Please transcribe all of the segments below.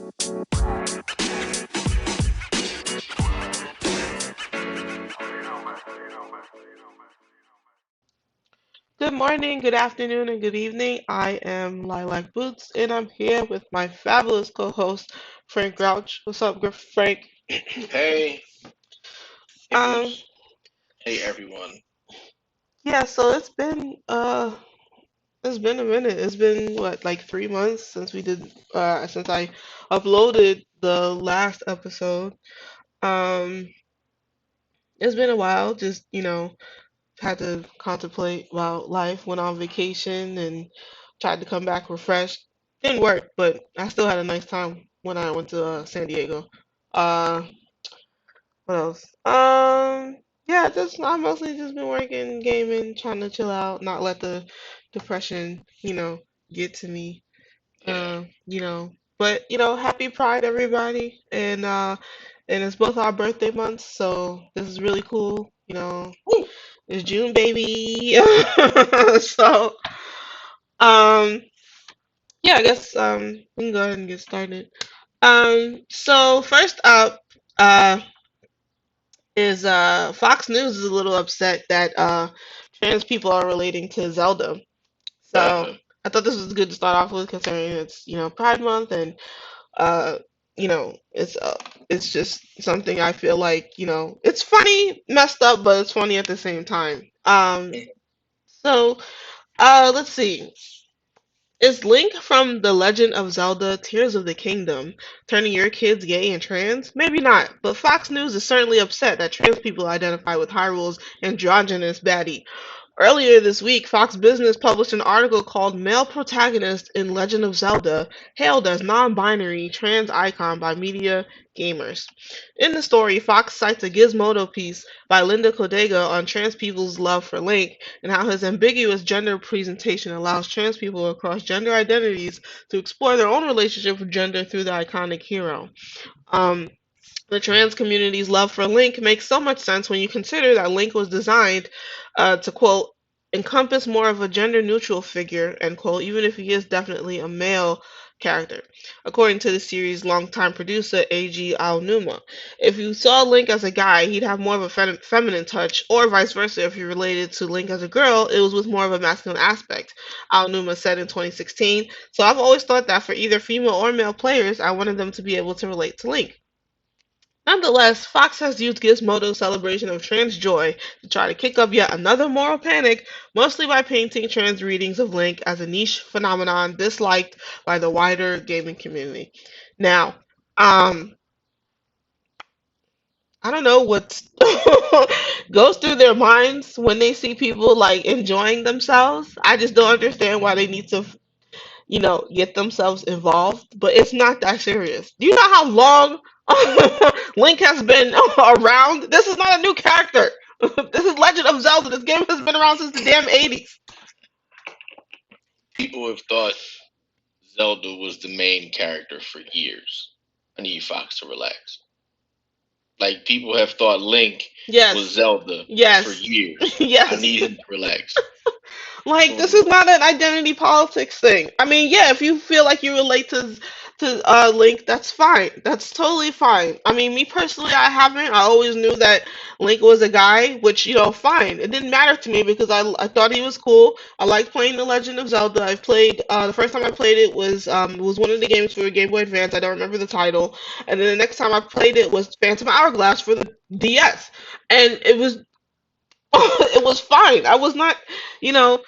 Good morning, good afternoon, and good evening. I am Lilac Boots, and I'm here with my fabulous co-host, Frank Grouch. What's up, Frank? Hey, hey Um, Boots. Hey everyone. yeah, so it's been a minute. It's been what, like 3 months since since I uploaded the last episode. Um, it's been a while. Just had to contemplate about life. Went on vacation and tried to come back refreshed. Didn't work, but I still had a nice time when I went to San Diego. Uh, what else? Yeah, just I mostly just been working, gaming, trying to chill out, not let the depression, get to me. Yeah. You know, but happy Pride, everybody, and it's both our birthday months, so this is really cool. Woo. It's June, baby. So, um, yeah, I guess we can go ahead and get started. So first up, uh, is Fox News is a little upset that trans people are relating to Zelda. So I thought this was good to start off with, considering it's Pride Month, and uh, it's just something I feel like it's funny, messed up, but it's funny at the same time. So let's see. Is Link from The Legend of Zelda Tears of the Kingdom turning your kids gay and trans? Maybe not, but Fox News is certainly upset that trans people identify with Hyrule's androgynous baddie. Earlier this week, Fox Business published an article called Male Protagonist in Legend of Zelda, hailed as non-binary trans icon by media gamers. In the story, Fox cites a Gizmodo piece by Linda Codega on trans people's love for Link and how his ambiguous gender presentation allows trans people across gender identities to explore their own relationship with gender through the iconic hero. Um, the trans community's love for Link makes so much sense when you consider that Link was designed to, quote, encompass more of a gender neutral figure, end quote, even if he is definitely a male character, according to the series' longtime producer, A.G. Aonuma. If you saw Link as a guy, he'd have more of a feminine touch, or vice versa. If you related to Link as a girl, it was with more of a masculine aspect, Aonuma said in 2016. So I've always thought that for either female or male players, I wanted them to be able to relate to Link. Nonetheless, Fox has used Gizmodo's celebration of trans joy to try to kick up yet another moral panic, mostly by painting trans readings of Link as a niche phenomenon disliked by the wider gaming community. Now, um, I don't know what goes through their minds when they see people like enjoying themselves. I just don't understand why they need to get themselves involved, but it's not that serious. Do you know how long Link has been around? This is not a new character. This is Legend of Zelda. This game has been around since the damn 80s. People have thought Zelda was the main character for years. I need Fox to relax. Like people have thought Link was Yes. Zelda for Yes. years. I Yes. need him to relax. Like, this Um, is not an identity politics thing. I mean, yeah, if you feel like you relate to Link, that's fine. That's totally fine. I mean, me personally, I haven't. I always knew that Link was a guy, which fine. It didn't matter to me because I thought he was cool. I liked playing The Legend of Zelda. I've played the first time I played it was one of the games for Game Boy Advance. I don't remember the title. And then the next time I played it was Phantom Hourglass for the DS, and it was it was fine. I was not, you know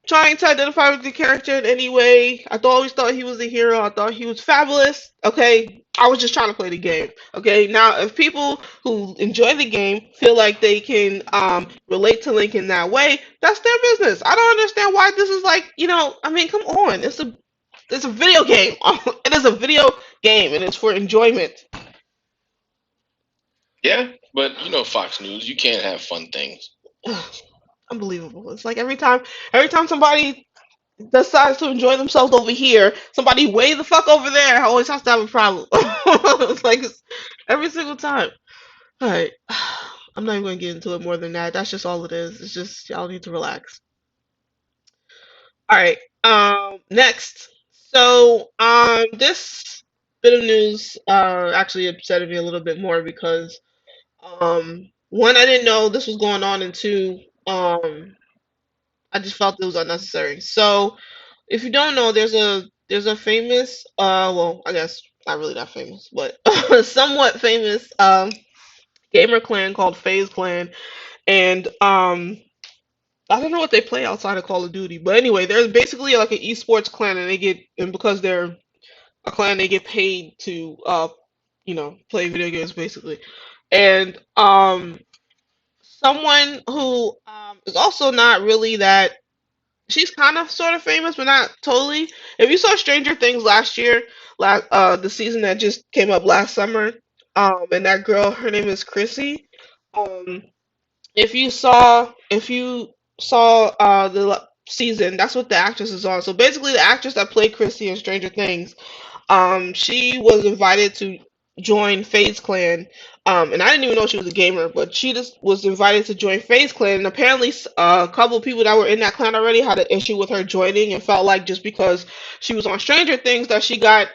trying to identify with the character in any way. Always thought he was a hero. I thought he was fabulous. Okay, I was just trying to play the game. Okay, now if people who enjoy the game feel like they can relate to Link in that way, that's their business. I don't understand why this is like I mean, come on, it's a video game. It is a video game, and it's for enjoyment. yeah, but Fox News, you can't have fun things. Unbelievable. It's like every time somebody decides to enjoy themselves over here, somebody way the fuck over there always has to have a problem. It's like every single time. All right, I'm not even going to get into it more than that. That's just all it is. It's just y'all need to relax. All right. Next. So, this. bit of news actually upset me a little bit more because one, I didn't know this was going on, and two, I just felt it was unnecessary. So if you don't know, there's a famous well, I guess not really that famous, but somewhat famous gamer clan called FaZe Clan, and I don't know what they play outside of Call of Duty, but anyway, there's basically like an esports clan, and because they're a clan, they get paid to play video games basically. And someone who is also not really that, she's kind of sort of famous, but not totally. If you saw Stranger Things last year, the season that just came up last summer, and that girl, her name is Chrissy. Um, if you saw the season, that's what the actress is on. So basically, the actress that played Chrissy in Stranger Things, she was invited to join FaZe Clan. And I didn't even know she was a gamer, but she just was invited to join FaZe Clan. And apparently, a couple of people that were in that clan already had an issue with her joining, and felt like just because she was on Stranger Things that she got,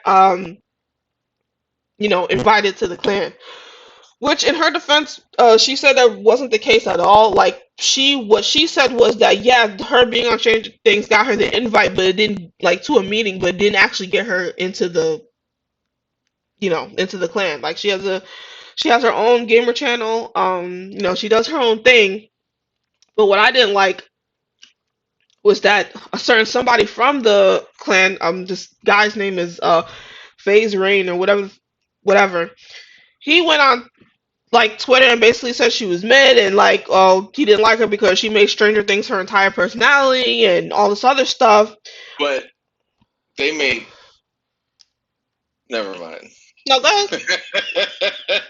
invited to the clan. Which, in her defense, she said that wasn't the case at all. Like what she said was that, yeah, her being on Stranger Things got her the invite, but it didn't, like, to a meeting, but it didn't actually get her into the clan. Like she has her own gamer channel. She does her own thing. But what I didn't like was that a certain somebody from the clan, this guy's name is FaZe Rain or whatever. He went on like Twitter and basically said she was mid, and like, oh, he didn't like her because she made Stranger Things her entire personality and all this other stuff. But they made. Never mind. No, go ahead.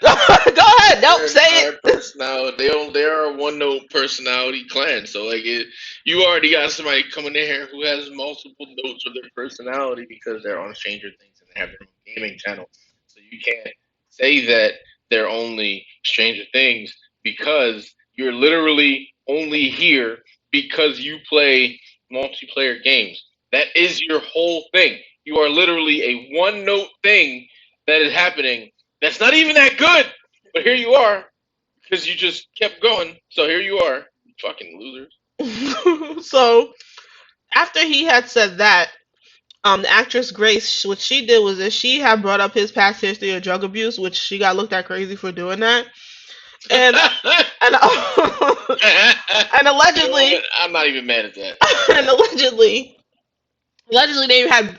Go ahead. Nope, Their say entire it. personality. They are a one note personality clan. So like you already got somebody coming in here who has multiple notes of their personality because they're on Stranger Things and they have their own gaming channel. So you can't say that they're only Stranger Things because you're literally only here because you play multiplayer games. That is your whole thing. You are literally a one note thing that is happening that's not even that good. But here you are because you just kept going. So here you are, you fucking losers. So after he had said that, the actress Grace, what she did was that she had brought up his past history of drug abuse, which she got looked at crazy for doing that. And and and You know allegedly, what? I'm not even mad at that. and allegedly they had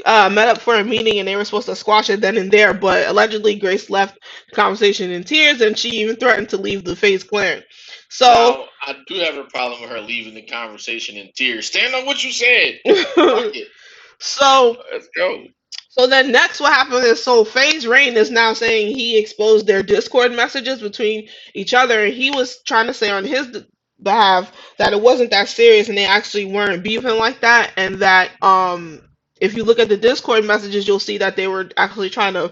met up for a meeting and they were supposed to squash it then and there, but allegedly Grace left the conversation in tears, and she even threatened to leave the FaZe Clan. So, Now, I do have a problem with her leaving the conversation in tears. Stand on what you said. Fuck it. so Let's go. So then next what happened is, so FaZe Rain is now saying he exposed their Discord messages between each other, and he was trying to say on his behalf that it wasn't that serious and they actually weren't beefing like that, and that if you look at the Discord messages you'll see that they were actually trying to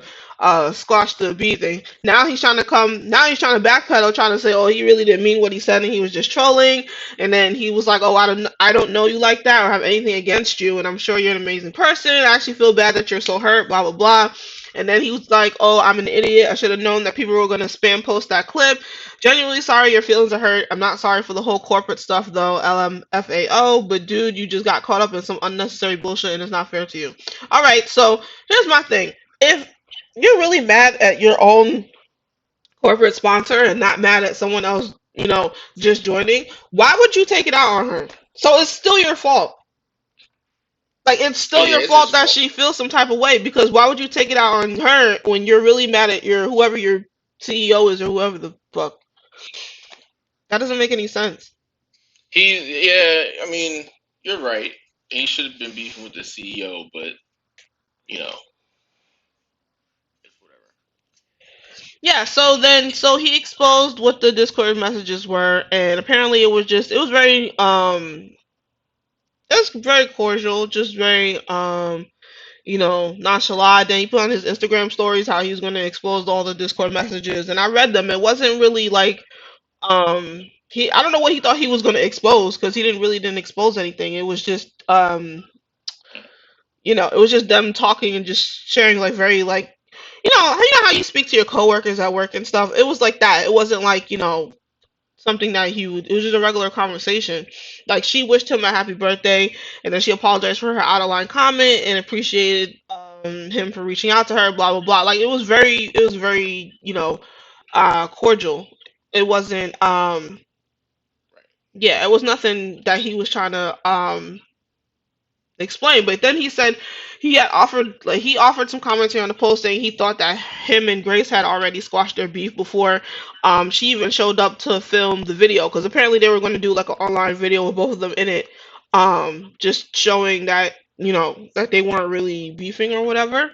squash the beefing. Now he's trying to backpedal, trying to say, oh, he really didn't mean what he said and he was just trolling. And then he was like, oh, I don't know you like that or have anything against you, and I'm sure you're an amazing person. I actually feel bad that you're so hurt, blah blah blah. And then he was like, oh, I'm an idiot. I should have known that people were going to spam post that clip. Genuinely sorry your feelings are hurt. I'm not sorry for the whole corporate stuff though, LMFAO. But dude, you just got caught up in some unnecessary bullshit and it's not fair to you. Alright, so here's my thing. If you're really mad at your own corporate sponsor and not mad at someone else, just joining, why would you take it out on her? So it's still your fault. Like, it's Oh still yeah, your it's his fault that fault. she feels some type of way, because why would you take it out on her when you're really mad at whoever your CEO is or whoever the fuck? That doesn't make any sense. Yeah, I mean, you're right. He should have been beefing with the CEO, but you know, it's whatever. Yeah, so he exposed what the Discord messages were, and apparently it was very cordial, just very nonchalant. Then he put on his Instagram stories how he was going to expose all the Discord messages, and I read them. It wasn't really like he I don't know what he thought he was going to expose, because he didn't expose anything. It was just It was just them talking and just sharing like very like how you speak to your coworkers at work and stuff. It was like that. It wasn't like something that he would. It was just a regular conversation. Like she wished him a happy birthday, and then she apologized for her out of line comment and appreciated him for reaching out to her. Blah blah blah. Like it was very cordial. It wasn't yeah, it was nothing that he was trying to explain. But then he said he offered some commentary on the post saying he thought that him and Grace had already squashed their beef before she even showed up to film the video, because apparently they were going to do like an online video with both of them in it, just showing that that they weren't really beefing or whatever.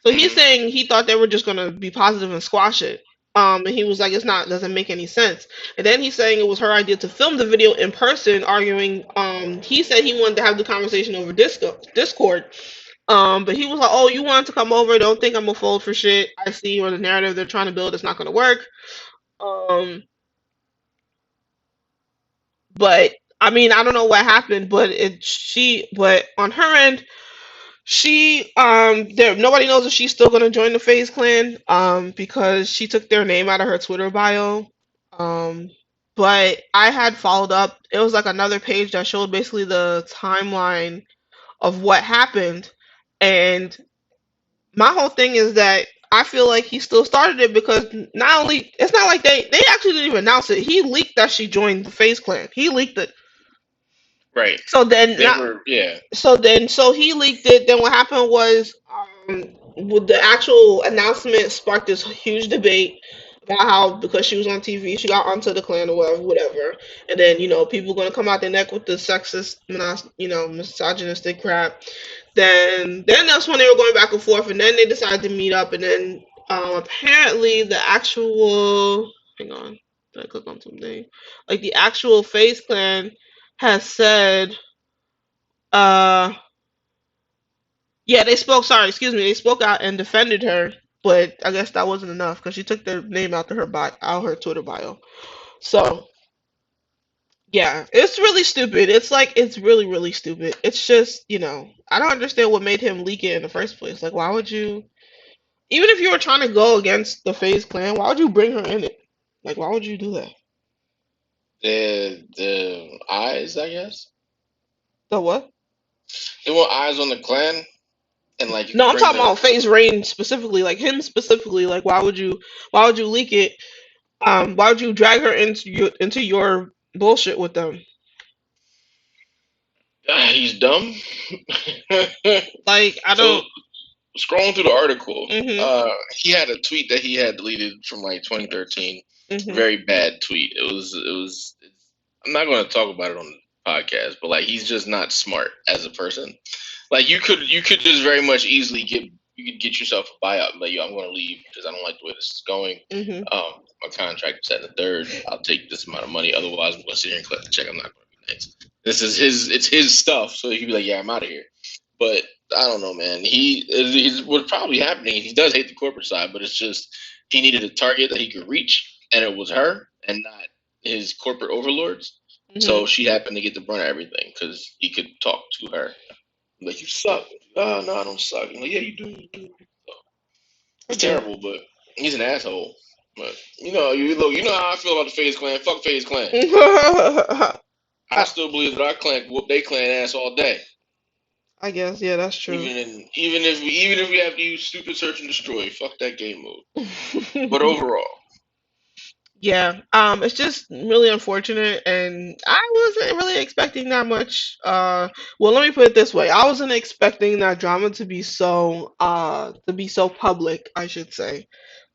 So he's Hmm. saying he thought they were just gonna be positive and squash it. And he was like, it's not, doesn't make any sense. And then he's saying it was her idea to film the video in person, arguing. He said he wanted to have the conversation over Discord. But he was like, oh, you wanted to come over? Don't think I'm gonna fold for shit. I see, or the narrative they're trying to build is not gonna work. Um, but I mean, I don't know what happened, but but on her end, she there nobody knows if she's still gonna join the FaZe Clan because she took their name out of her Twitter bio. Um but I had followed up. It was like another page that showed basically the timeline of what happened, and my whole thing is that I feel like he still started it because not only it's not like they actually didn't even announce it. He leaked that she joined the FaZe Clan. He leaked it. Right. So then They not were, yeah. so he leaked it. Then what happened was, with the actual announcement sparked this huge debate about how because she was on TV, she got onto the clan or whatever, whatever. And then people gonna come out their neck with the sexist, misogynistic crap. Then that's when they were going back and forth, and then they decided to meet up, and then apparently the actual hang on, did I click on something? Like the actual FaZe Clan has said uh yeah, they spoke. Sorry, excuse me. They spoke out and defended her, but I guess that wasn't enough because she took their name out to her out her Twitter bio. So yeah, it's really stupid. It's like it's really really stupid. It's just I don't understand what made him leak it in the first place. Like, why would you? Even if you were trying to go against the FaZe Clan, why would you bring her in it? Like, why would you do that? The eyes, I guess. The what? They want eyes on the clan, and like you No, could I'm bring talking the. about FaZe Rain specifically, like him specifically. Like, why would you? Why would you leak it? Why would you drag her into your bullshit with them? He's dumb. Like, I So don't. scrolling through the article, Mhm. he had a tweet that he had deleted from like 2013. Mhm. Very bad tweet. It was. It was. I'm not going to talk about it on the podcast, but like he's just not smart as a person. Like you could just very much easily get yourself a buyout. Like, yo, I'm going to leave because I don't like the way this is going. Mhm. My contract is set in the third. I'll take this amount of money. Otherwise, I'm going to sit here and collect the check. I'm not going to be nice. This is his. It's his stuff. So he'd be like, yeah, I'm out of here. But I don't know, man. He's what's probably happening. He does hate the corporate side, but it's just he needed a target that he could reach, and it was her, and not his corporate overlords. So Mhm. she happened to get the brunt of everything because he could talk to her. Like, you suck. Oh no, I don't suck. I'm like, yeah, you do. You do. So, I it's guess. terrible, but he's an asshole. But you look. You know how I feel about the FaZe Clan. Fuck FaZe Clan. I I, still believe that our clan whoop they clan ass all day. I guess. Yeah, that's true. Even if we have to use stupid search and destroy, fuck that game mode. But overall, Yeah, it's just really unfortunate, and I wasn't really expecting that much. Well, let me put it this way: I wasn't expecting that drama to be so public, I should say.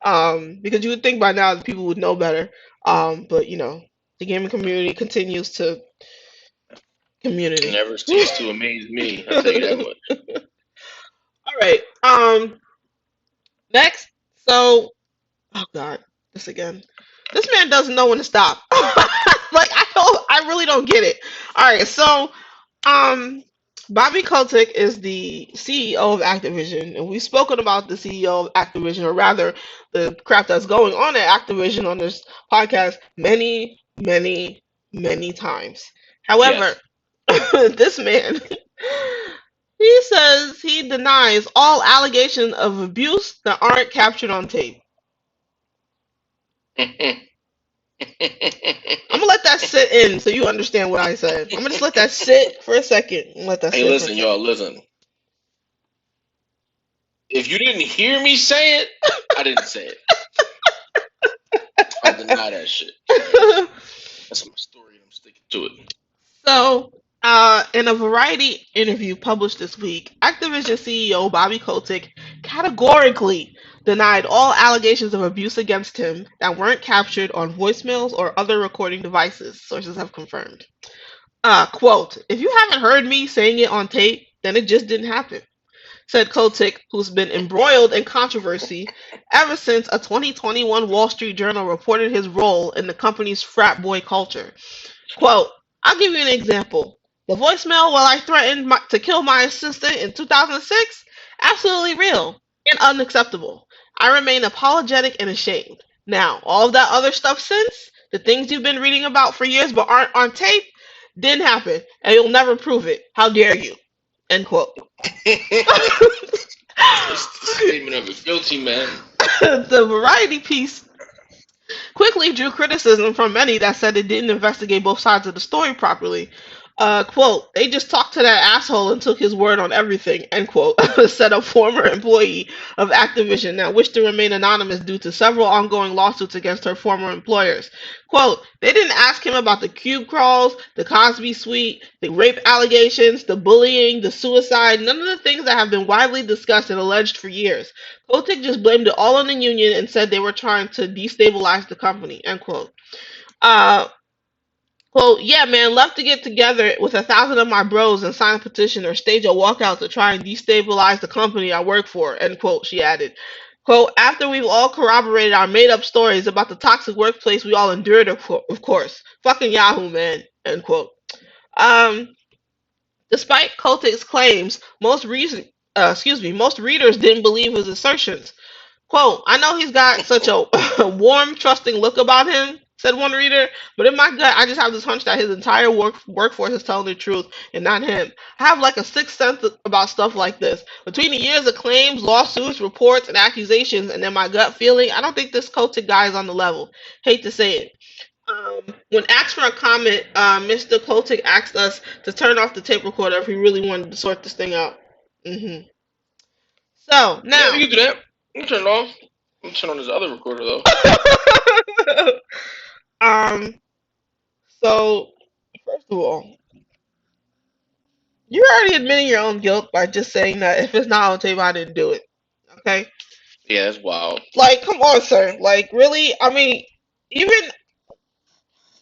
Because you would think by now that people would know better. But the gaming community continues to it community. never ceased to amaze me. I'll tell you that much. All right. Next. So, oh God, this again. This man doesn't know when to stop. Like, I really don't get it. All right, so um, Bobby Kotick is the CEO of Activision, and we've spoken about the CEO of Activision, or rather, the crap that's going on at Activision on this podcast many, many, many times. However, Yes. this man He says he denies all allegations of abuse that aren't captured on tape. I'm gonna let that sit in so you understand what I said. I'm gonna just let that sit for a second. Let that Hey, sit for a listen, y'all, second. listen. If you didn't hear me say it, I didn't say it. I deny that shit. That's my story, and I'm sticking to it. So, in a Variety interview published this week, Activision CEO Bobby Kotick categorically denied all allegations of abuse against him that weren't captured on voicemails or other recording devices, sources have confirmed. Quote, if you haven't heard me saying it on tape, then it just didn't happen, said Kotick, who's been embroiled in controversy ever since a 2021 Wall Street Journal reported his role in the company's frat boy culture. Quote, I'll give you an example. The voicemail while I threatened to kill my assistant in 2006? Absolutely real and unacceptable. I remain apologetic and ashamed. Now, all of that other stuff since, the things you've been reading about for years but aren't on tape, didn't happen, and you'll never prove it. How dare you? End quote. It's the statement of a guilty man. The Variety piece quickly drew criticism from many that said it didn't investigate both sides of the story properly. Quote, they just talked to that asshole and took his word on everything, end quote, said a former employee of Activision that wished to remain anonymous due to several ongoing lawsuits against her former employers. Quote, they didn't ask him about the cube crawls, the Cosby suite, the rape allegations, the bullying, the suicide, none of the things that have been widely discussed and alleged for years. Kotick just blamed it all on the union and said they were trying to destabilize the company, end quote. Uh, Quote, yeah, man, love to get together with 1,000 of my bros and sign a petition or stage a walkout to try and destabilize the company I work for, end quote, she added. Quote, after we've all corroborated our made up stories about the toxic workplace we all endured, of course. Fucking Yahoo, man, end quote. Um, Despite Kotick's claims, most readers didn't believe his assertions. Quote, I know he's got such a warm, trusting look about him, said one reader, but in my gut, I just have this hunch that his entire workforce is telling the truth and not him. I have like a sixth sense about stuff like this. Between the years of claims, lawsuits, reports, and accusations, and then my gut feeling, I don't think this Celtic guy is on the level. Hate to say it. When asked for a comment, Mr. Kotick asked us to turn off the tape recorder if we really wanted to sort this thing out. hmm So, Yeah, now. we can do that. I'm turn it off. I'm turn on this other recorder though. um, so, first of all, you're already admitting your own guilt by just saying that if it's not on tape, I didn't do it. Okay? Yeah, that's wild. Like, come on, sir. Like, really? I mean, even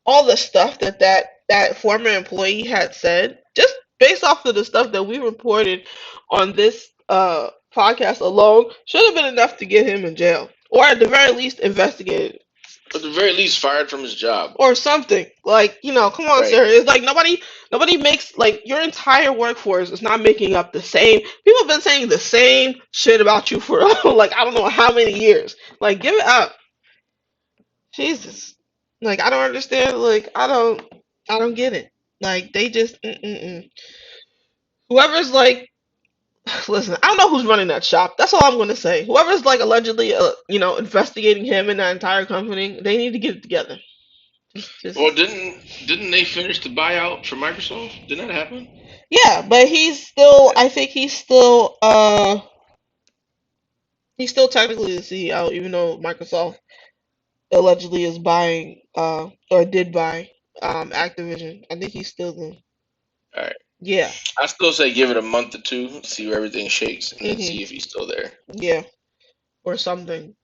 all the stuff that former employee had said, just based off of the stuff that we reported on this podcast alone, should have been enough to get him in jail, or at the very least investigated, At the very least, fired from his job. or something. Like, come on, Right. sir. It's like nobody makes, like, your entire workforce is not making up the same. People have been saying the same shit about you for like I don't know how many years. Like, give it up. Jesus. Like, I don't understand. Like, I don't get it. Like, they just mm-mm-mm. Whoever's like, listen, I don't know who's running that shop. That's all I'm gonna say. Whoever's like allegedly, investigating him and that entire company, they need to get it together. Well, Just didn't they finish the buyout for Microsoft? Didn't that happen? yeah, but he's still. I think he's still technically the CEO, even though Microsoft allegedly is buying, or did buy, Activision. I think he's still the. All right. Yeah. I still say give it a month or two, see where everything shakes, and then Mhm. see if he's still there. Yeah. Or something.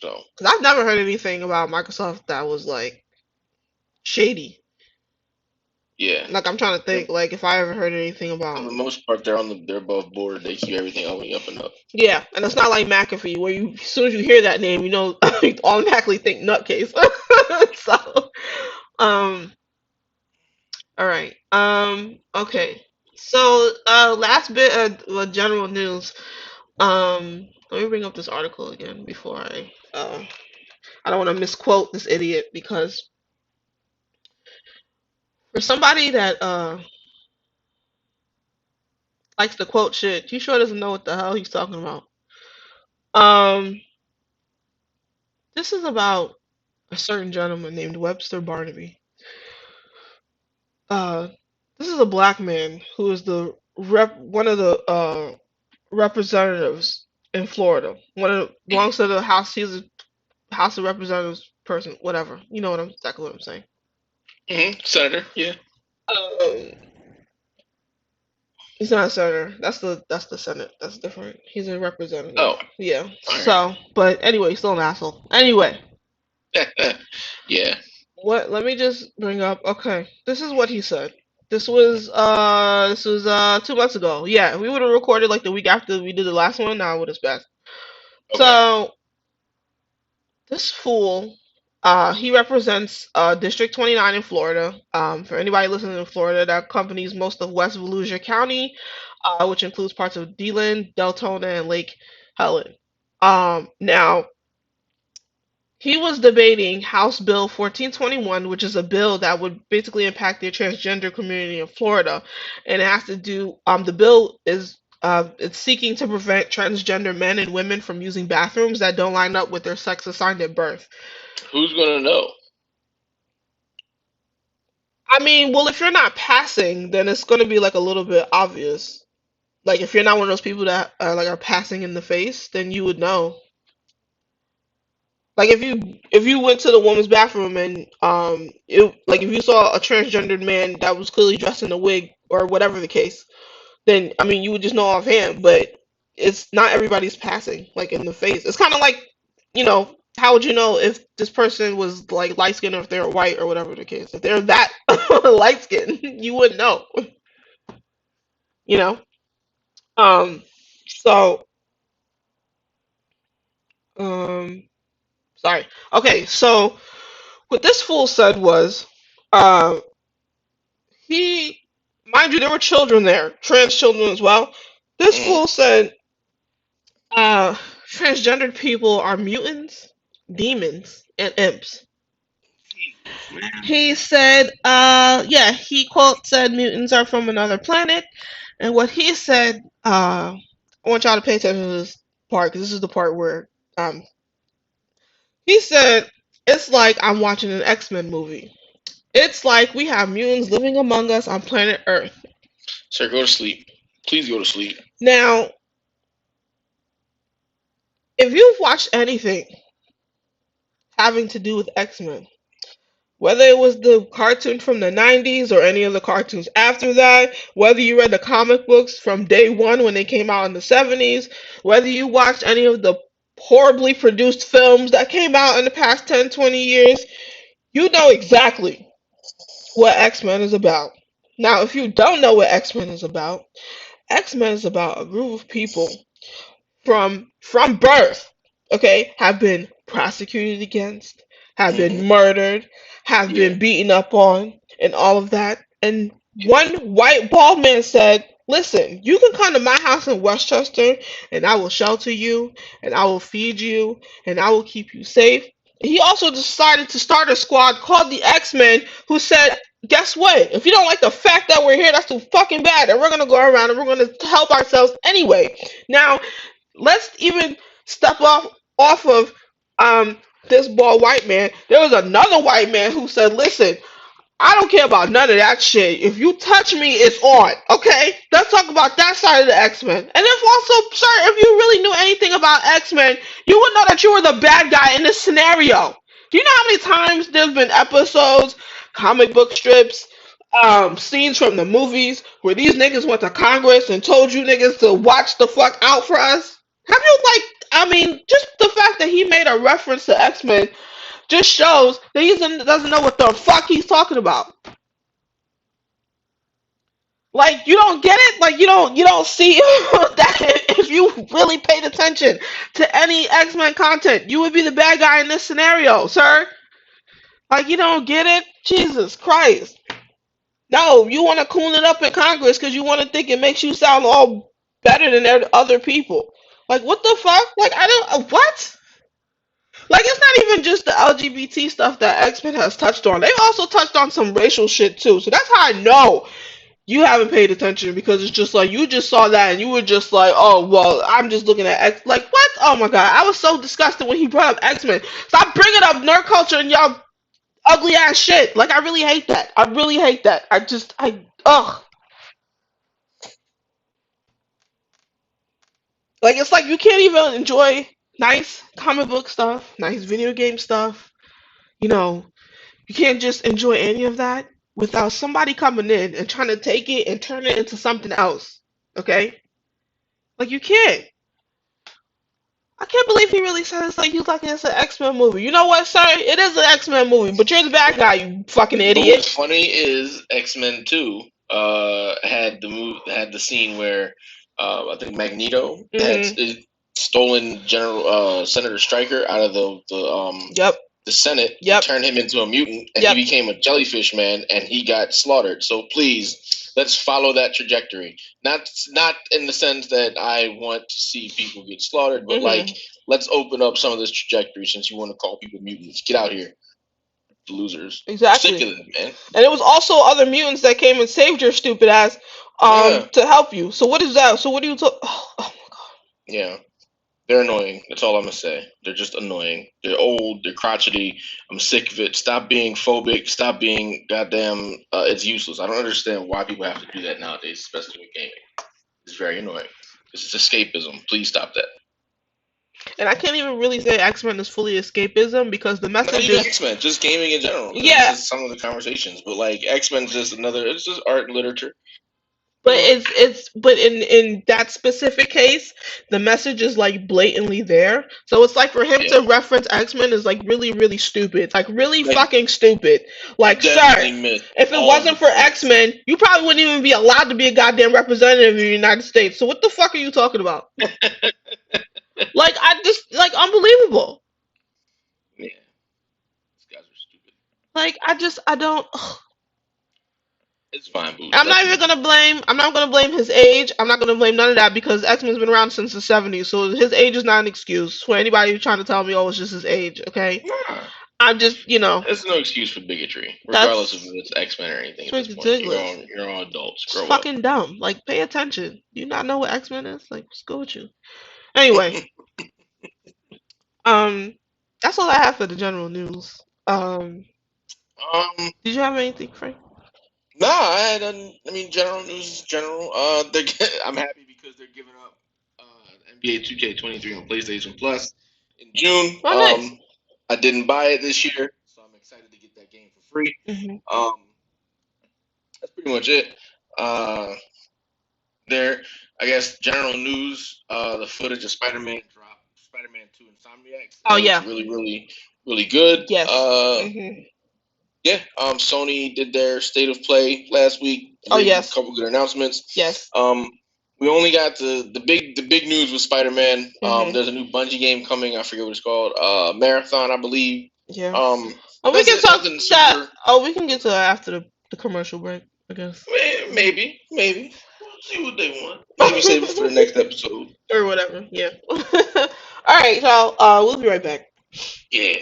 So, Because I've never heard anything about Microsoft that was like shady. yeah. Like, I'm trying to For think, like, if I ever heard anything the about. most part, they're above board. They keep everything only up and up. Yeah, and it's not like McAfee where you, as soon as you hear that name, you automatically think nutcase. So, um, all right. Okay. So, last bit of general news. Let me bring up this article again before I don't want to misquote this idiot, because for somebody that likes to quote shit. He sure doesn't know what the hell he's talking about. Um, this is about a certain gentleman named Webster Barnaby. Uh, this is a black man who is the one of the representatives in Florida. One of the belongs to the House. He's a House of Representatives person. Whatever. You know exactly what I'm saying. Senator, yeah. Um, he's not a senator. That's the Senate. That's different. He's a representative. Oh, Yeah. all right. So, but anyway, he's still an asshole. Anyway, Yeah. what? Let me just bring up. Okay, this is what he said. This was 2 months ago. Yeah, we would have recorded like the week after we did the last one. Now it would have passed. Okay. So this fool, he represents District 29 in Florida. For anybody listening in Florida, that accompanies most of West Volusia County, which includes parts of DeLand, Deltona, and Lake Helen. Now he was debating House Bill 1421, which is a bill that would basically impact the transgender community in Florida, and it has to do. The bill is it's seeking to prevent transgender men and women from using bathrooms that don't line up with their sex assigned at birth. Who's gonna know? I mean, well, if you're not passing, then it's going to be like a little bit obvious. Like if you're not one of those people that are passing in the face, then you would know. Like if you went to the woman's bathroom and like if you saw a transgendered man that was clearly dressed in a wig or whatever the case, then I mean you would just know offhand. But it's not everybody's passing like in the face. It's kind of like how would you know if this person was like light skinned or if they're white or whatever the case? If they're that light skinned, you wouldn't know. You know. So um sorry. Okay, so what this fool said was, uh, he, mind you, there were children there, trans children as well. This Mm. fool said, uh, transgendered people are mutants, demons, and imps. Jesus, man. He said, yeah, he quote said mutants are from another planet, and what he said, I want y'all to pay attention to this part because this is the part where, he said, it's like I'm watching an X-Men movie. It's like we have mutants living among us on planet Earth. Sir, go to sleep. Please go to sleep. Now, if you've watched anything having to do with X-Men, whether it was the cartoon from the 90s or any of the cartoons after that, whether you read the comic books from day one when they came out in the 70s, whether you watched any of the horribly produced films that came out in the past 10, 20 years, you know exactly what X-Men is about. Now, if you don't know what X-Men is about, X-Men is about a group of people from birth, okay, have been prosecuted against, have Hmm. been murdered, have Yeah. been beaten up on, and all of that. And Yeah. one white bald man said, "Listen, you can come to my house in Westchester, and I will shelter you, and I will feed you, and I will keep you safe." He also decided to start a squad called the X-Men, who said, "Guess what? If you don't like the fact that we're here, that's too fucking bad, and we're gonna go around and we're gonna help ourselves anyway." Now, let's even step off of um this bald white man. There was another white man who said, "Listen, I don't care about none of that shit. If you touch me, it's on. Okay? Let's talk about that side of the X-Men." And if also, sir, if you really knew anything about X-Men, you would know that you were the bad guy in this scenario. Do you know how many times there's been episodes, comic book strips, scenes from the movies where these niggas went to Congress and told you niggas to watch the fuck out for us? Have you like? I mean, just the fact that he made a reference to X-Men just shows that he doesn't know what the fuck he's talking about. Like you don't get it. Like you don't see that if you really paid attention to any X Men content, you would be the bad guy in this scenario, sir. Like you don't get it. Jesus Christ. No, you want to coon it up in Congress because you want to think it makes you sound all better than other people. Like what the fuck? Like I don't what? Like it's not even just the LGBT stuff that X Men has touched on. They also touched on some racial shit too. So that's how I know You haven't paid attention because it's just like you just saw that and you were just like, oh well, I'm just looking at X. Like what? Oh my god, I was so disgusted when he brought up X Men. Stop bringing up nerd culture and y'all ugly ass shit. Like I really hate that. I really hate that. I ugh. Like it's like you can't even enjoy nice comic book stuff, nice video game stuff. You know, you can't just enjoy any of that without somebody coming in and trying to take it and turn it into something else. Okay? Like you can't. I can't believe he really said it's like he's like it's an X Men movie. You know what, sir? It is an X Men movie, but you're the bad guy, you fucking But what's idiot. funny is X-Men 2 had the scene where I think Magneto had Mhm. stolen General Senator Stryker out of Yep. the Senate and Yep. turned him into a mutant, and he Yep. became a jellyfish man, and he got slaughtered. So please, let's follow that trajectory. Not in the sense that I want to see people get slaughtered, but like Mhm. let's open up some of this trajectory since you want to call people mutants. Get out here, losers. Sick Exactly. of them, man. And it was also other mutants that came and saved your stupid ass Yeah, to help you. So what is that? So what do you talk? Oh my god. yeah. They're annoying. That's all I'm gonna say. They're just annoying. They're old. They're crotchety. I'm sick of it. Stop being phobic. Stop being goddamn. It's useless. I don't understand why people have to do that nowadays, especially with gaming. It's very annoying. This is escapism. Please stop that. And I can't even really say X Men is fully escapism because the Not message even is X Men, just gaming in general. Because this yeah, is some of the conversations. But like X Men's just another. It's just art and literature. but You know. but in that specific case, the message is like blatantly there. So it's like for him Yeah. to reference X Men is like really stupid, like really Like fucking stupid. you Like sir, definitely missed if it all of the wasn't for X points. Men, you probably wouldn't even be allowed to be a goddamn representative of the United States. So what the fuck are you talking about? Like I just like unbelievable. Yeah, these guys are stupid. Like I don't. It's fine, boots. I'm Let's not even move on. gonna blame. I'm not gonna blame his age. I'm not gonna blame none of that because X Men's been around since the '70s, so his age is not an excuse for anybody who's trying to tell me, oh, it's just his age. Okay, Nah. I'm just, There's no excuse for bigotry, regardless of that's if it's X Men or anything at it's this point. ridiculous. You're all adults. It's Grow up. fucking dumb. Like, pay attention. Do you not know what X Men is? Like, just go with you. Anyway, um, that's all I have for the general news. um, Did you have anything, Frank? nah, I mean, general news is general. I'm happy because they're giving up NBA 2K23 on PlayStation Plus in June. Oh, nice. I didn't buy it this year, so I'm excited to get that game for free. Hmm. Um, that's pretty much it. Uh, there, I guess, general news. The footage of Spider-Man dropped. Spider-Man 2 Insomniacs. Oh It looks yeah. really good. Yes. Hmm. Yeah, Sony did their state of play last week. Oh A yes. couple good announcements. Yes. We only got the big news with Spider Man. Hmm. There's a new Bungie game coming. I forget what it's called. Marathon, I believe. Yeah. But Oh, we that's can it. talk Nothing that. super. Oh, we can get to that after the commercial break, I guess. Maybe. We'll see what they want. Maybe save it for the next episode. Or whatever. Yeah. All right, y'all. We'll be right back. Yeah.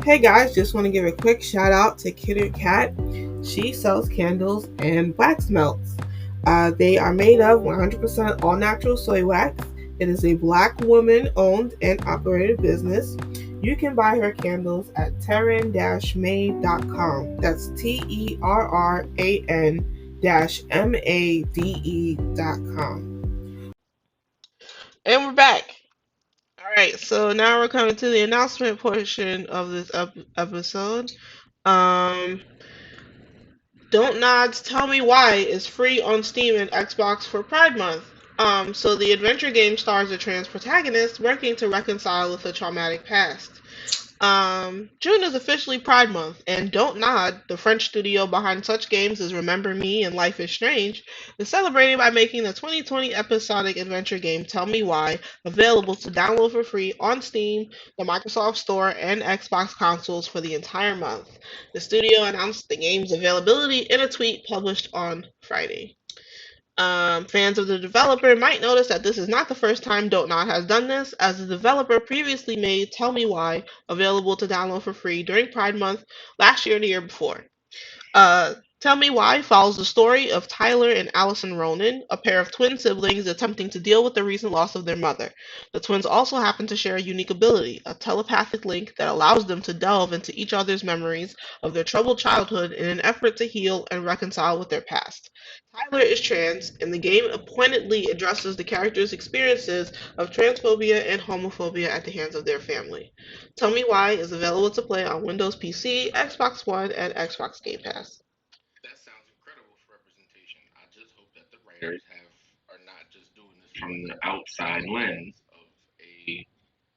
Hey guys, just want to give a quick shout out to Kidder Cat. She sells candles and wax melts. They are made of 100% all natural soy wax. It is a black woman owned and operated business. You can buy her candles at terran-made.com. That's TERRAN-MADE.com. And we're back. All right, so now we're coming to the announcement portion of this episode. Um, Don't Nods Tell Me Why is free on Steam and Xbox for Pride Month. So the adventure game stars a trans protagonist working to reconcile with a traumatic past. June is officially Pride Month, and Don't Nod, the French studio behind such games as Remember Me and Life is Strange, is celebrating by making the 2020 episodic adventure game Tell Me Why available to download for free on Steam, the Microsoft Store, and Xbox consoles for the entire month. The studio announced the game's availability in a tweet published on Friday. Fans of the developer might notice that this is not the first time Dotnod has done this, as the developer previously made Tell Me Why available to download for free during Pride Month last year and the year before. Tell Me Why follows the story of Tyler and Allison Ronan, a pair of twin siblings attempting to deal with the recent loss of their mother. The twins also happen to share a unique ability, a telepathic link that allows them to delve into each other's memories of their troubled childhood in an effort to heal and reconcile with their past. Tyler is trans, and the game pointedly addresses the characters' experiences of transphobia and homophobia at the hands of their family. Tell Me Why is available to play on Windows PC, Xbox One, and Xbox Game Pass. That sounds incredible for representation. I just hope that the writers are not just doing this from the outside lens of a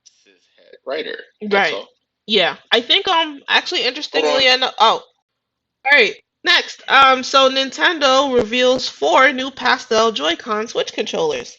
cishet writer. That's Right. all. Yeah. I think actually Hold interestingly on. enough all right. Next. So Nintendo reveals four new pastel Joy-Con Switch controllers.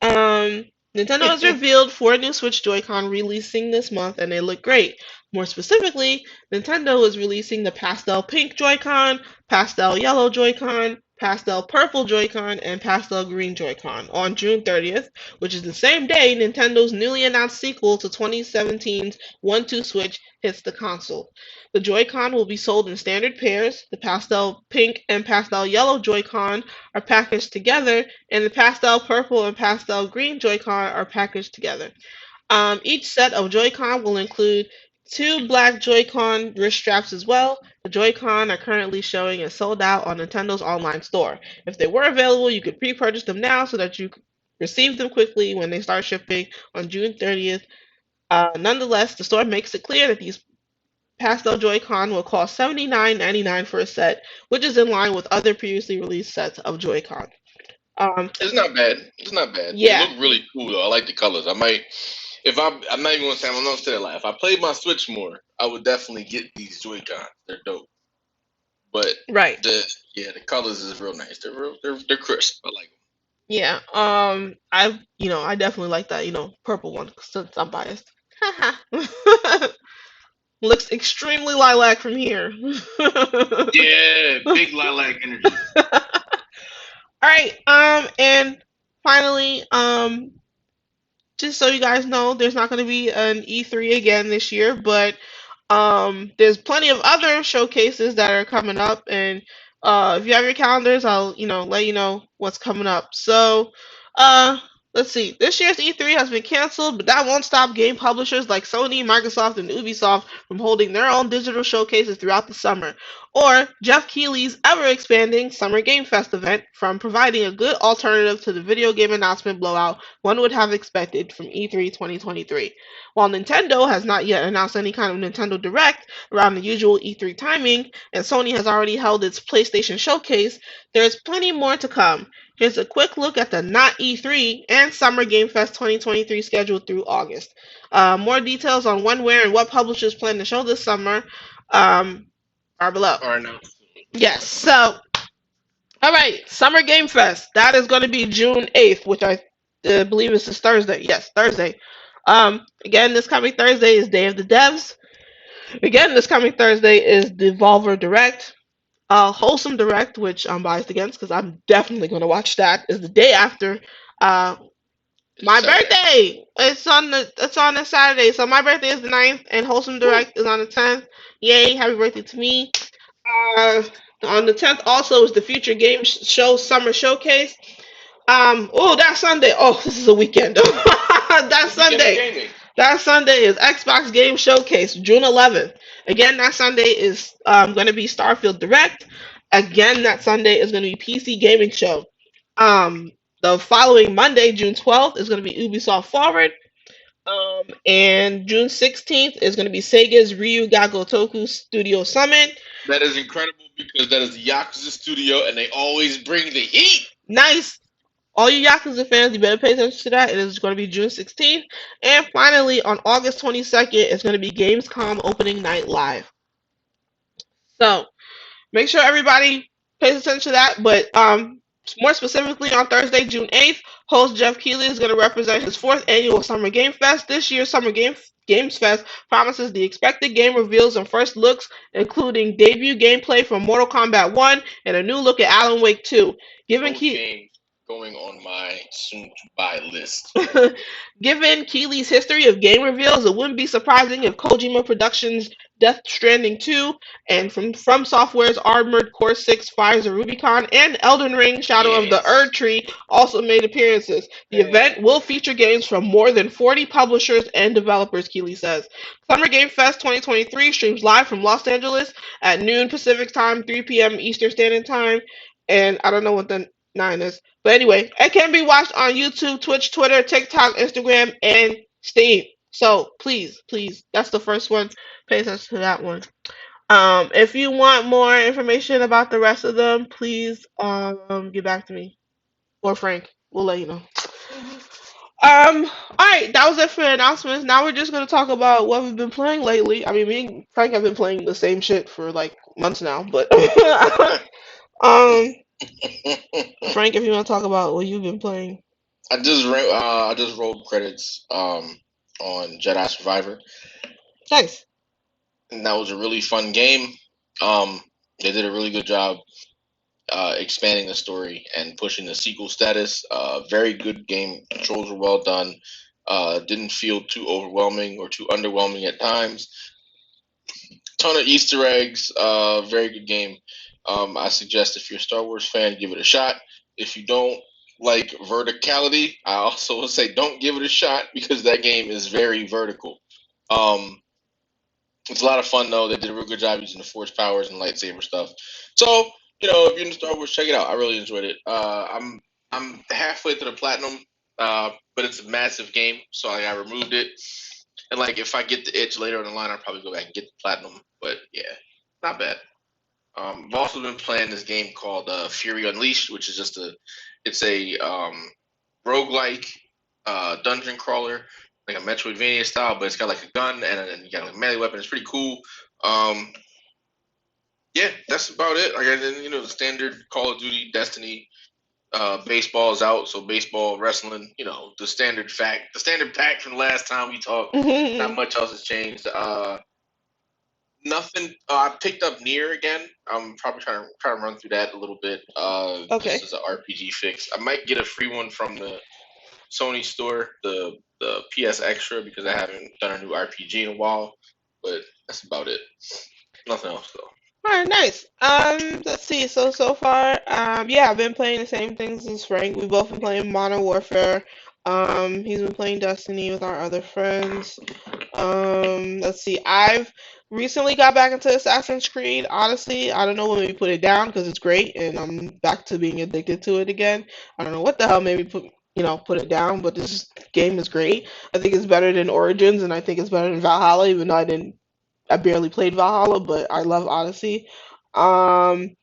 Um, Nintendo has revealed four new Switch Joy-Con releasing this month, and they look great. More specifically, Nintendo is releasing the pastel pink Joy-Con, pastel yellow Joy-Con, pastel purple Joy-Con, and pastel green Joy-Con on June 30th, which is the same day Nintendo's newly announced sequel to 2017's 1-2 Switch hits the console. The Joy-Con will be sold in standard pairs. The pastel pink and pastel yellow Joy-Con are packaged together, and the pastel purple and pastel green Joy-Con are packaged together. Each set of Joy-Con will include two black Joy-Con wrist straps as well. The Joy-Con are currently showing as sold out on Nintendo's online store. If they were available, you could pre-purchase them now so that you could receive them quickly when they start shipping on June 30th. Nonetheless, the store makes it clear that these pastel Joy-Con will cost $79.99 for a set, which is in line with other previously released sets of Joy-Con. Um, It's not bad. It's not bad. They yeah, look really cool though. I like the colors. I might, if I'm not even gonna say I'm not gonna say that. If I played my Switch more, I would definitely get these Joy Cons. They're dope. But right. the colors is real nice. They're crisp. I like Yeah. I definitely like that, purple one since I'm biased. Looks extremely lilac from here. them. Yeah, big lilac energy. All right. And finally, just so you guys know, there's not going to be an E3 again this year, but there's plenty of other showcases that are coming up, and if you have your calendars, I'll let you know what's coming up. So, uh, let's see. This year's E3 has been canceled, but that won't stop game publishers like Sony, Microsoft, and Ubisoft from holding their own digital showcases throughout the summer, or Jeff Keighley's ever-expanding Summer Game Fest event from providing a good alternative to the video game announcement blowout one would have expected from E3 2023. While Nintendo has not yet announced any kind of Nintendo Direct around the usual E3 timing, and Sony has already held its PlayStation Showcase, there is plenty more to come. Here's a quick look at the not E3 and Summer Game Fest 2023 schedule through August. More details on when, where, and what publishers plan to show this summer um, are below. All right now. Yes, so, alright, Summer Game Fest. That is going to be June 8th, which I believe is this Thursday. Yes, Thursday. Again, this coming Thursday is Day of the Devs. Again, this coming Thursday is Devolver Direct. Wholesome Direct, which I'm biased against because I'm definitely going to watch that, is the day after uh, It's my Saturday. birthday. It's on a Saturday, so my birthday is the 9th, and Wholesome Woo. Direct is on the 10th. Yay! Happy birthday to me. Uh, on the 10th also is the Future Game Show Summer Showcase. That Sunday. Oh, this is a weekend. It's That a weekend of Sunday. gaming. That Sunday is Xbox Game Showcase, June 11th. Again, that Sunday is going to be Starfield Direct. Again, that Sunday is going to be PC Gaming Show. Um, the following Monday, June 12th, is going to be Ubisoft Forward. And June 16th is going to be Sega's Ryu Ga Gotoku Studio Summit. That is incredible because that is Yakuza Studio and they always bring the heat. Nice. All you Yakuza fans, you better pay attention to that. It is going to be June 16th. And finally, on August 22nd, it's going to be Gamescom Opening Night Live. So, make sure everybody pays attention to that. But more specifically, on Thursday, June 8th, host Jeff Keighley is going to represent his fourth annual Summer Game Fest. This year's Games Fest promises the expected game reveals and first looks, including debut gameplay from Mortal Kombat 1 and a new look at Alan Wake 2. Giving Both Ke- games. going on my soon to buy list. Given Keeley's history of game reveals, it wouldn't be surprising if Kojima Productions' Death Stranding 2 and from Software's Armored Core 6 Fires of Rubicon and Elden Ring Shadow of the Yes. Erd Tree also made appearances. The event will feature games from more than 40 publishers and developers, Keeley says. Summer Game Fest 2023 streams live from Los Angeles at noon Pacific Time, 3 p.m. Eastern Standard Time, and I don't know what the 9 is. But anyway, it can be watched on YouTube, Twitch, Twitter, TikTok, Instagram, and Steam. So please, please, that's the first one. Pay attention to that one. If you want more information about the rest of them, please get back to me or Frank. We'll let you know. Alright, that was it for the announcements. Now we're just gonna talk about what we've been playing lately. I mean, me and Frank have been playing the same shit for like months now, but um, Frank, if you want to talk about what you've been playing. I just rolled credits on Jedi Survivor, Nice. and that was a really fun game. Um, they did a really good job expanding the story and pushing the sequel status. Very good game. Controls were well done. Didn't feel too overwhelming or too underwhelming at times. Ton of Easter eggs. Very good game. I suggest if you're a Star Wars fan, give it a shot. If you don't like verticality, I also would say don't give it a shot because that game is very vertical. Um, it's a lot of fun though. They did a real good job using the Force powers and lightsaber stuff. So if you're into Star Wars, check it out. I really enjoyed it. I'm halfway to the platinum, but it's a massive game, so I removed it. And like if I get the itch later on the line, I'll probably go back and get the platinum. But yeah, not bad. I've also been playing this game called Fury Unleashed, which is just it's a roguelike dungeon crawler, like a Metroidvania style, but it's got like a gun and then you got like a melee weapon. It's pretty cool. Um, yeah, that's about it. Like, and then the standard Call of Duty, Destiny, baseball is out, so baseball, wrestling, the standard pack from the last time we talked. Not much else has changed. Nothing. I picked up Near again. I'm probably trying to run through that a little bit. Just Okay. as an RPG fix. I might get a free one from the Sony store, the PS Extra, because I haven't done a new RPG in a while. But that's about it. Nothing else though. All right, nice. Let's see. So far, yeah, I've been playing the same things as Frank. We've both been playing Modern Warfare. He's been playing Destiny with our other friends. Let's see. I've recently got back into Assassin's Creed. Honestly, I don't know when we put it down because it's great, and I'm back to being addicted to it again. I don't know what the hell made me put it down, but this game is great. I think it's better than Origins, and I think it's better than Valhalla, even though I barely played Valhalla, but I love Odyssey. Um,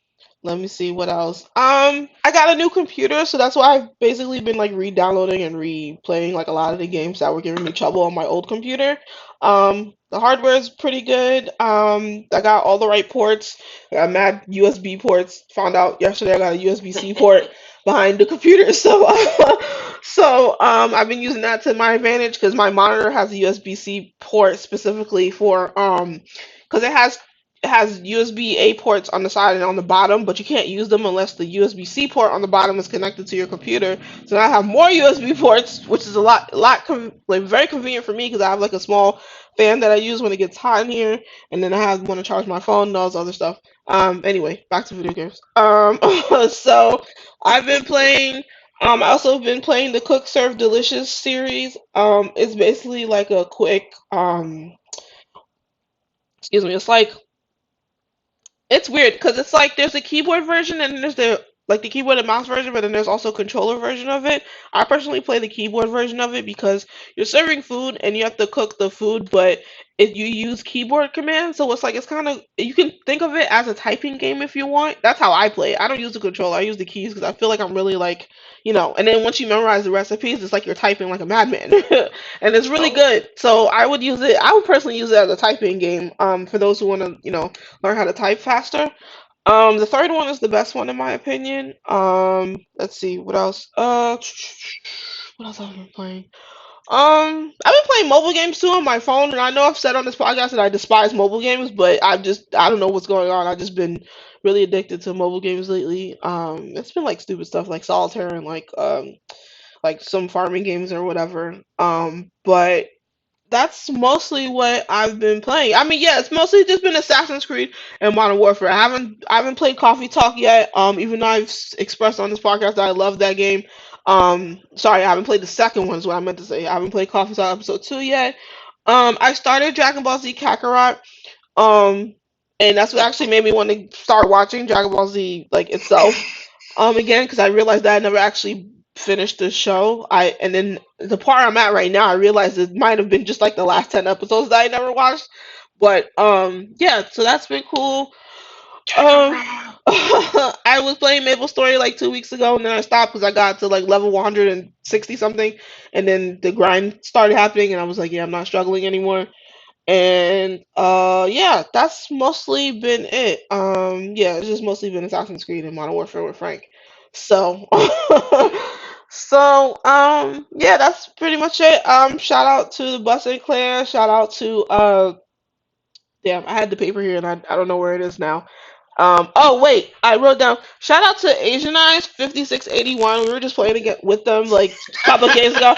Let me see what else. I got a new computer, so that's why I've basically been like re-downloading and replaying like a lot of the games that were giving me trouble on my old computer. The hardware is pretty good. I got all the right ports. I got mad USB ports. Found out yesterday I got a USB-C port behind the computer, so I've been using that to my advantage because my monitor has a USB-C port specifically for because it has USB-A ports on the side and on the bottom, but you can't use them unless the USB-C port on the bottom is connected to your computer. So now I have more USB ports, which is like very convenient for me because I have like a small fan that I use when it gets hot in here, and then I have one to charge my phone and all this other stuff. Anyway, back to video games. So I've been playing. I also been playing the Cook Serve Delicious series. It's basically like a quick excuse me. It's weird because it's like there's a keyboard version and there's the keyboard and mouse version, but then there's also a controller version of it. I personally play the keyboard version of it because you're serving food and you have to cook the food, but you use keyboard commands, so it's kind of you can think of it as a typing game if you want. That's how I play it. I don't use the controller. I use the keys because I feel like I'm really and then once you memorize the recipes, it's like you're typing like a madman, and it's really Oh, good. So I would use it. I would personally use it as a typing game. For those who want to learn how to type faster. The third one is the best one in my opinion. Let's see what else. What else have I been playing? I've been playing mobile games too on my phone, and I know I've said on this podcast that I despise mobile games, but I don't know what's going on. I've just been really addicted to mobile games lately. It's been like stupid stuff like solitaire and like some farming games or whatever. But that's mostly what I've been playing. I mean, yeah, it's mostly just been Assassin's Creed and Modern Warfare. I haven't played Coffee Talk yet. Even though expressed on this podcast that I love that game. Sorry, I haven't played the second one. Is what I meant to say. I haven't played Coffee Talk episode 2 yet. I started Dragon Ball Z Kakarot. Um, and that's what actually made me want to start watching Dragon Ball Z like itself again because I realized that I never actually finished the show. I and then the part I'm at right now, I realized it might have been just like the last 10 episodes that I never watched. But yeah, so that's been cool. Um, I was playing Maple Story like 2 weeks ago, and then I stopped because I got to like level 160 something, and then the grind started happening, and I was like, yeah, I'm not struggling anymore. And yeah, that's mostly been it. Yeah, it's just mostly been Assassin's Creed and Modern Warfare with Frank. So yeah, that's pretty much it. Shout out to the Bus and Claire, shout out to damn, I had the paper here and I don't know where it is now. Oh wait, I wrote down. Shout out to Asian Eyes 5681. We were just playing again with them like a couple of games ago.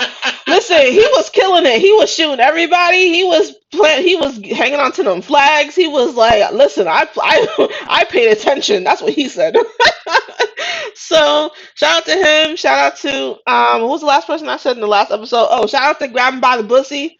Listen, he was killing it. He was shooting everybody. He was playing. He was hanging on to them flags. He was like, "Listen, I paid attention." That's what he said. So shout out to him. Shout out to what was the last person I said in the last episode? Oh, shout out to Grab Him by the Bussy.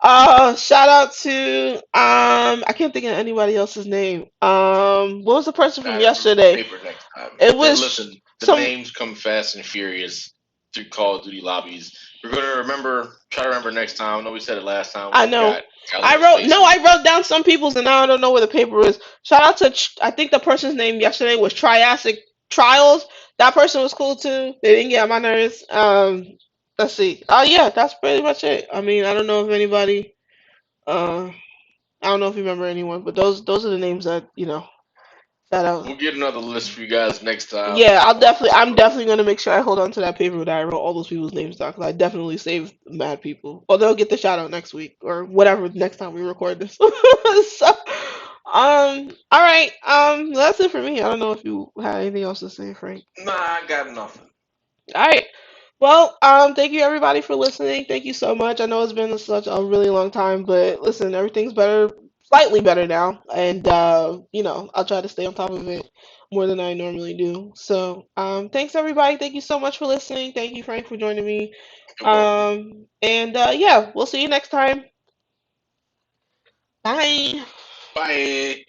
Shout out to I can't think of anybody else's name. What was the person from I remember the yesterday? paper next time. It But was listen, the some. names come fast and furious through Call of Duty lobbies. We're gonna remember. Try to remember next time. I know we said it last time. We I know. forgot. Got I spaces. wrote down some people's and now I don't know where the paper is. Shout out to I think the person's name yesterday was Triassic Trials. That person was cool too. They didn't get on my nerves. Let's see. Oh yeah, that's pretty much it. I mean, I don't know if anybody. Uh, I don't know if you remember anyone, but those are the names that that I. We'll get another list for you guys next time. Yeah, I'm definitely gonna make sure I hold on to that paper that I wrote all those people's names down because I definitely saved mad people. Or they'll get the shout out next week or whatever next time we record this. So, all right, that's it for me. I don't know if you had anything else to say, Frank. Nah, I got nothing. All right. Well, thank you everybody for listening. Thank you so much. I know it's been such a really long time, but listen, everything's better, slightly better now, and I'll try to stay on top of it more than I normally do. So, thanks everybody. Thank you so much for listening. Thank you, Frank, for joining me. You're welcome. And yeah, we'll see you next time. Bye. Bye.